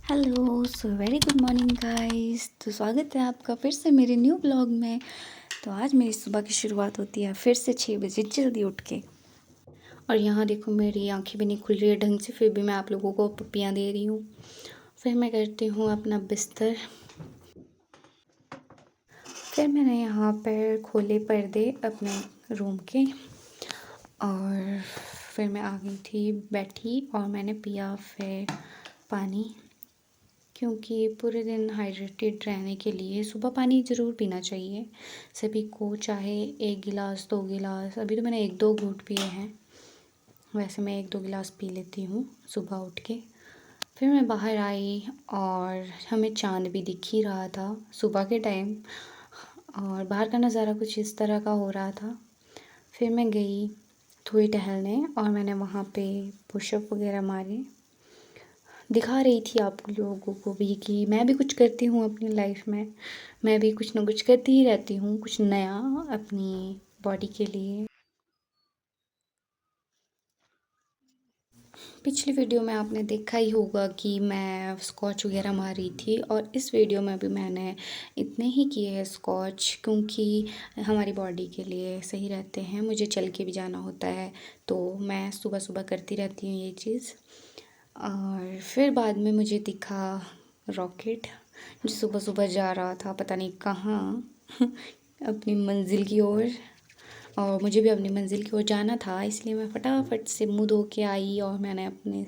Hello so very good morning guys. तो स्वागत है आपका फिर से मेरे न्यू ब्लॉग में। तो आज मेरी सुबह की शुरुआत होती है फिर से 6 बजे जल्दी उठ के। और यहाँ देखो मेरी आंखें भी नहीं खुल रही है ढंग से, फिर भी मैं आप लोगों को पप्पियाँ दे रही हूँ। फिर मैं करती हूँ अपना बिस्तर। फिर मैंने यहाँ पर खोले पर्दे अपने रूम के और फिर मैं आ गई थी बैठी और मैंने पिया फिर पानी, क्योंकि पूरे दिन हाइड्रेटेड रहने के लिए सुबह पानी ज़रूर पीना चाहिए सभी को, चाहे 1 गिलास 2 गिलास। अभी तो मैंने 1-2 घूंट पिए हैं, वैसे मैं 1-2 गिलास पी लेती हूँ सुबह उठ के। फिर मैं बाहर आई और हमें चाँद भी दिख ही रहा था सुबह के टाइम, और बाहर का नज़ारा कुछ इस तरह का हो रहा था। फिर मैं गई थोड़ी टहलने और मैंने वहाँ पे पुशअप वगैरह मारे। दिखा रही थी आप लोगों को भी कि मैं भी कुछ करती हूँ अपनी लाइफ में, मैं भी कुछ ना कुछ करती ही रहती हूँ, कुछ नया अपनी बॉडी के लिए। पिछली वीडियो में आपने देखा ही होगा कि मैं स्कॉच वगैरह मार रही थी, और इस वीडियो में भी मैंने इतने ही किए हैं स्कॉच, क्योंकि हमारी बॉडी के लिए सही रहते हैं। मुझे चल के भी जाना होता है तो मैं सुबह सुबह करती रहती हूँ ये चीज़। और फिर बाद में मुझे दिखा रॉकेट जो सुबह सुबह जा रहा था पता नहीं कहाँ अपनी मंजिल की ओर। और मुझे भी अपनी मंजिल की ओर जाना था, इसलिए मैं फटाफट से मुँह धो के आई और मैंने अपने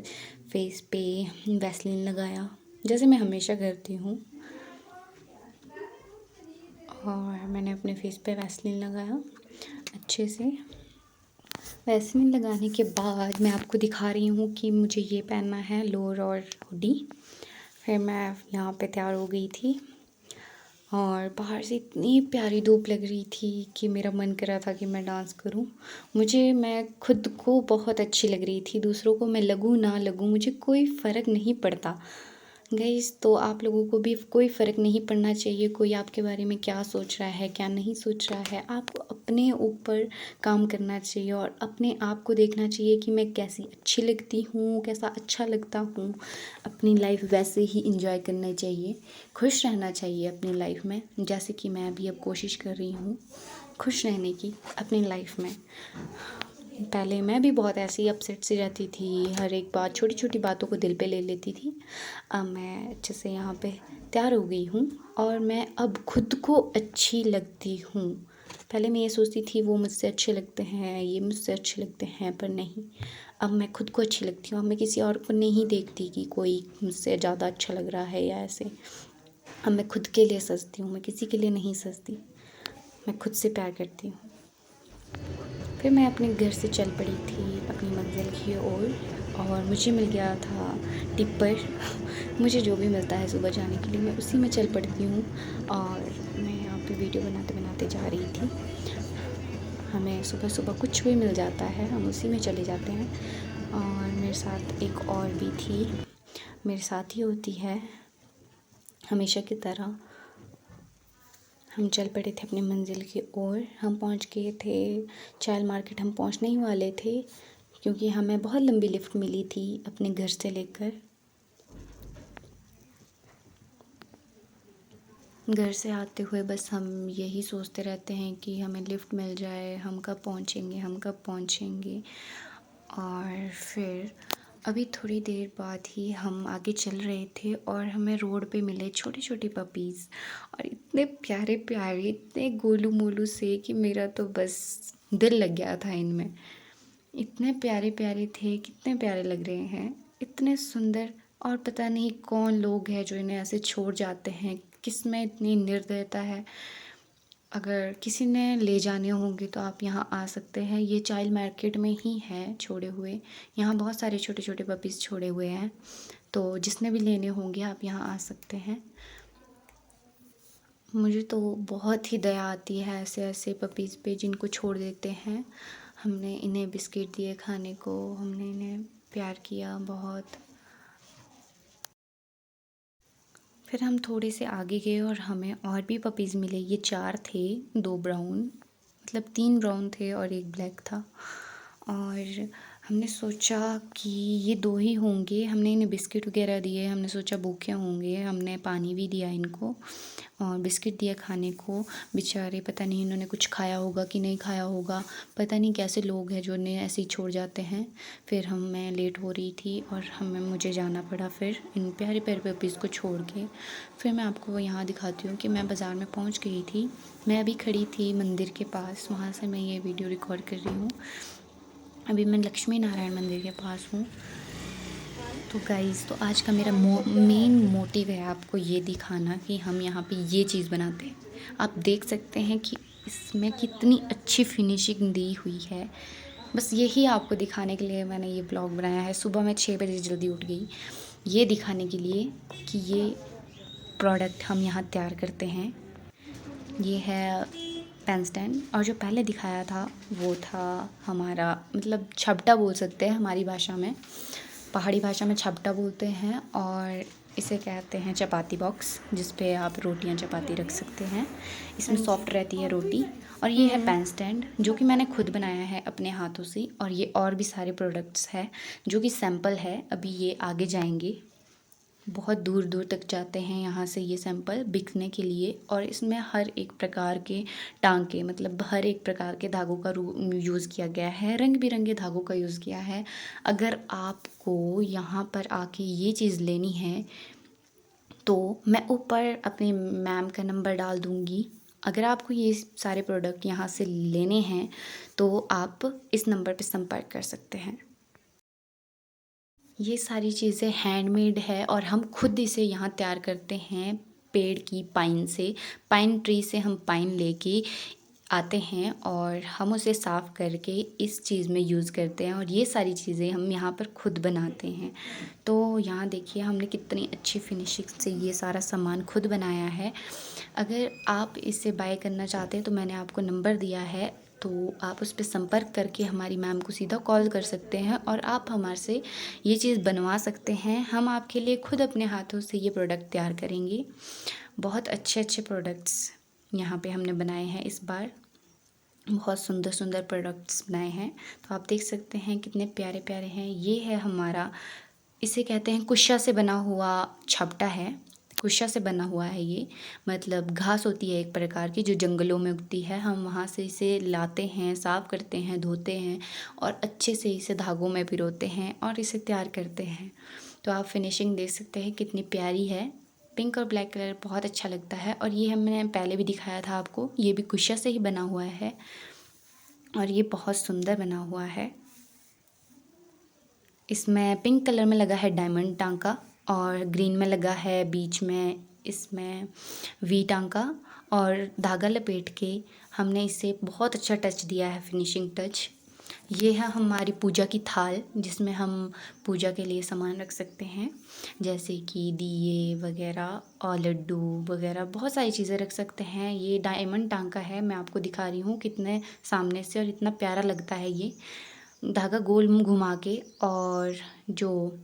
फेस पे वैसलीन लगाया जैसे मैं हमेशा करती हूँ। और मैंने अपने फेस पे वैसलीन लगाया अच्छे से। वैसलीन लगाने के बाद मैं आपको दिखा रही हूँ कि मुझे ये पहनना है लोअर और हुडी। फिर मैं यहाँ पे तैयार हो गई थी और बाहर से इतनी प्यारी धूप लग रही थी कि मेरा मन कर रहा था कि मैं डांस करूं। मैं खुद को बहुत अच्छी लग रही थी, दूसरों को मैं लगूं ना लगूं मुझे कोई फ़र्क नहीं पड़ता गाइस। तो आप लोगों को भी कोई फ़र्क नहीं पड़ना चाहिए कोई आपके बारे में क्या सोच रहा है क्या नहीं सोच रहा है। आपको अपने ऊपर काम करना चाहिए और अपने आप को देखना चाहिए कि मैं कैसी अच्छी लगती हूँ, कैसा अच्छा लगता हूँ। अपनी लाइफ वैसे ही इंजॉय करना चाहिए, खुश रहना चाहिए अपनी लाइफ में, जैसे कि मैं अभी अब कोशिश कर रही हूँ खुश रहने की अपनी लाइफ में। पहले मैं भी बहुत ऐसे ही अपसेट सी रहती थी, हर एक बात छोटी छोटी बातों को दिल पे ले लेती थी। अब मैं अच्छे से यहाँ पे तैयार हो गई हूँ और मैं अब खुद को अच्छी लगती हूँ। पहले मैं ये सोचती थी वो मुझसे अच्छे लगते हैं, ये मुझसे अच्छे लगते हैं, पर नहीं, अब मैं खुद को अच्छी लगती हूँ। अब मैं किसी और को नहीं देखती कि कोई मुझसे ज़्यादा अच्छा लग रहा है या ऐसे। अब मैं खुद के लिए सजती हूँ, मैं किसी के लिए नहीं सजती, मैं खुद से प्यार करती हूँ। फिर मैं अपने घर से चल पड़ी थी अपनी मंजिल की ओर और मुझे मिल गया था टिप्पर मुझे जो भी मिलता है सुबह जाने के लिए मैं उसी में चल पड़ती हूँ। और मैं यहाँ पे वीडियो बनाते बनाते जा रही थी। हमें सुबह सुबह कुछ भी मिल जाता है हम उसी में चले जाते हैं। और मेरे साथ एक और भी थी, मेरे साथ ही होती है हमेशा की तरह। हम चल पड़े थे अपनी मंजिल की ओर। हम पहुंच गए थे चायल मार्केट, हम पहुंचने ही वाले थे क्योंकि हमें बहुत लंबी लिफ्ट मिली थी अपने घर से लेकर। घर से आते हुए बस हम यही सोचते रहते हैं कि हमें लिफ्ट मिल जाए, हम कब पहुंचेंगे हम कब पहुंचेंगे। और फिर अभी थोड़ी देर बाद ही हम आगे चल रहे थे और हमें रोड पे मिले छोटे छोटे पपीज़, और इतने प्यारे प्यारे इतने गोलू मोलू से कि मेरा तो बस दिल लग गया था इनमें। इतने प्यारे प्यारे थे, कितने प्यारे लग रहे हैं, इतने सुंदर। और पता नहीं कौन लोग हैं जो इन्हें ऐसे छोड़ जाते हैं, किस में इतनी निर्दयता है। अगर किसी ने ले जाने होंगे तो आप यहाँ आ सकते हैं, ये चाइल्ड मार्केट में ही है छोड़े हुए। यहाँ बहुत सारे छोटे छोटे पपीज़ छोड़े हुए हैं, तो जिसने भी लेने होंगे आप यहाँ आ सकते हैं। मुझे तो बहुत ही दया आती है ऐसे ऐसे पपीज़ पे जिनको छोड़ देते हैं। हमने इन्हें बिस्किट दिए खाने को, हमने इन्हें प्यार किया बहुत। फिर हम थोड़े से आगे गए और हमें और भी पपीज़ मिले। ये 4 थे, 2 ब्राउन, मतलब 3 ब्राउन थे और 1 ब्लैक था। और हमने सोचा कि ये 2 ही होंगे, हमने इन्हें बिस्किट वगैरह दिए, हमने सोचा भूखे होंगे, हमने पानी भी दिया इनको और बिस्किट दिया खाने को। बेचारे पता नहीं इन्होंने कुछ खाया होगा कि नहीं खाया होगा, पता नहीं कैसे लोग हैं जो इन्हें ऐसे ही छोड़ जाते हैं। फिर मैं लेट हो रही थी और मुझे जाना पड़ा फिर इन प्यारे प्यारे पपीज़ को छोड़ के। फिर मैं आपको यहाँ दिखाती हूँ कि मैं बाज़ार में पहुँच गई थी। मैं अभी खड़ी थी मंदिर के पास, वहाँ से मैं ये वीडियो रिकॉर्ड कर रही हूँ। अभी मैं लक्ष्मी नारायण मंदिर के पास हूँ। तो गाइज़, तो आज का मेरा मेन मोटिव है आपको ये दिखाना कि हम यहाँ पे ये चीज़ बनाते हैं। आप देख सकते हैं कि इसमें कितनी अच्छी फिनिशिंग दी हुई है। बस यही आपको दिखाने के लिए मैंने ये ब्लॉग बनाया है। सुबह मैं 6 बजे जल्दी उठ गई ये दिखाने के लिए कि ये प्रोडक्ट हम यहाँ तैयार करते हैं। ये है पेन स्टैंड, और जो पहले दिखाया था वो था हमारा मतलब छपटा बोल सकते हैं हमारी भाषा में, पहाड़ी भाषा में छपटा बोलते हैं, और इसे कहते हैं चपाती बॉक्स, जिस पे आप रोटियां चपाती रख सकते हैं। इसमें सॉफ्ट रहती है रोटी। और ये है पेन स्टैंड जो कि मैंने खुद बनाया है अपने हाथों से। और ये और भी सारे प्रोडक्ट्स हैं जो कि सैंपल है, अभी ये आगे जाएंगे, बहुत दूर दूर तक जाते हैं यहाँ से ये सैंपल बिकने के लिए। और इसमें हर एक प्रकार के टांके, मतलब हर एक प्रकार के धागों का यूज़ किया गया है, रंग बिरंगे धागों का यूज़ किया है। अगर आपको यहाँ पर आके ये चीज़ लेनी है तो मैं ऊपर अपनी मैम का नंबर डाल दूँगी। अगर आपको ये सारे प्रोडक्ट यहाँ से लेने हैं तो आप इस नंबर पर संपर्क कर सकते हैं। ये सारी चीज़ें हैंडमेड है और हम खुद इसे यहाँ तैयार करते हैं पेड़ की पाइन से। पाइन ट्री से हम पाइन लेके आते हैं और हम उसे साफ़ करके इस चीज़ में यूज़ करते हैं, और ये सारी चीज़ें हम यहाँ पर खुद बनाते हैं। तो यहाँ देखिए हमने कितनी अच्छी फिनिशिंग से ये सारा सामान खुद बनाया है। अगर आप इसे बाय करना चाहते हैं तो मैंने आपको नंबर दिया है, तो आप उस पर संपर्क करके हमारी मैम को सीधा कॉल कर सकते हैं और आप हमारे से ये चीज़ बनवा सकते हैं। हम आपके लिए खुद अपने हाथों से ये प्रोडक्ट तैयार करेंगे। बहुत अच्छे अच्छे प्रोडक्ट्स यहाँ पे हमने बनाए हैं इस बार, बहुत सुंदर सुंदर प्रोडक्ट्स बनाए हैं। तो आप देख सकते हैं कितने प्यारे प्यारे हैं। ये है हमारा, इसे कहते हैं कुशिया से बना हुआ छपटा है, कुशिया से बना हुआ है ये, मतलब घास होती है एक प्रकार की जो जंगलों में उगती है। हम वहाँ से इसे लाते हैं, साफ़ करते हैं, धोते हैं और अच्छे से इसे धागों में पिरोते हैं और इसे तैयार करते हैं। तो आप फिनिशिंग देख सकते हैं कितनी प्यारी है। पिंक और ब्लैक कलर बहुत अच्छा लगता है। और ये हमने पहले भी दिखाया था आपको, ये भी कुशिया से ही बना हुआ है और ये बहुत सुंदर बना हुआ है। इसमें पिंक कलर में लगा है डायमंड टांका और ग्रीन में लगा है बीच में इसमें वी टांका, और धागा लपेट के हमने इसे बहुत अच्छा टच दिया है, फिनिशिंग टच। ये है हमारी पूजा की थाल जिसमें हम पूजा के लिए सामान रख सकते हैं, जैसे कि दिए वगैरह और लड्डू वगैरह, बहुत सारी चीज़ें रख सकते हैं। ये डायमंड टांका है, मैं आपको दिखा रही हूँ कितने सामने से, और इतना प्यारा लगता है ये धागा गोल घुमा के। और जो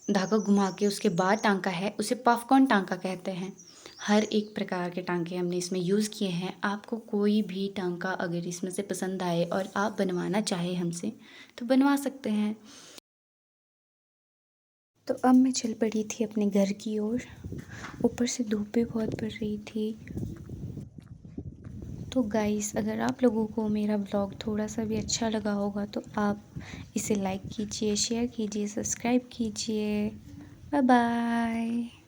धागा घुमा के उसके बाद टांका है उसे पॉपकॉर्न टांका कहते हैं। हर एक प्रकार के टांके हमने इसमें यूज़ किए हैं। आपको कोई भी टांका अगर इसमें से पसंद आए और आप बनवाना चाहे हमसे तो बनवा सकते हैं। तो अब मैं चल पड़ी थी अपने घर की ओर, ऊपर से धूप भी बहुत पड़ रही थी। तो गाइस, अगर आप लोगों को मेरा ब्लॉग थोड़ा सा भी अच्छा लगा होगा तो आप इसे लाइक कीजिए, शेयर कीजिए, सब्सक्राइब कीजिए। Bye bye.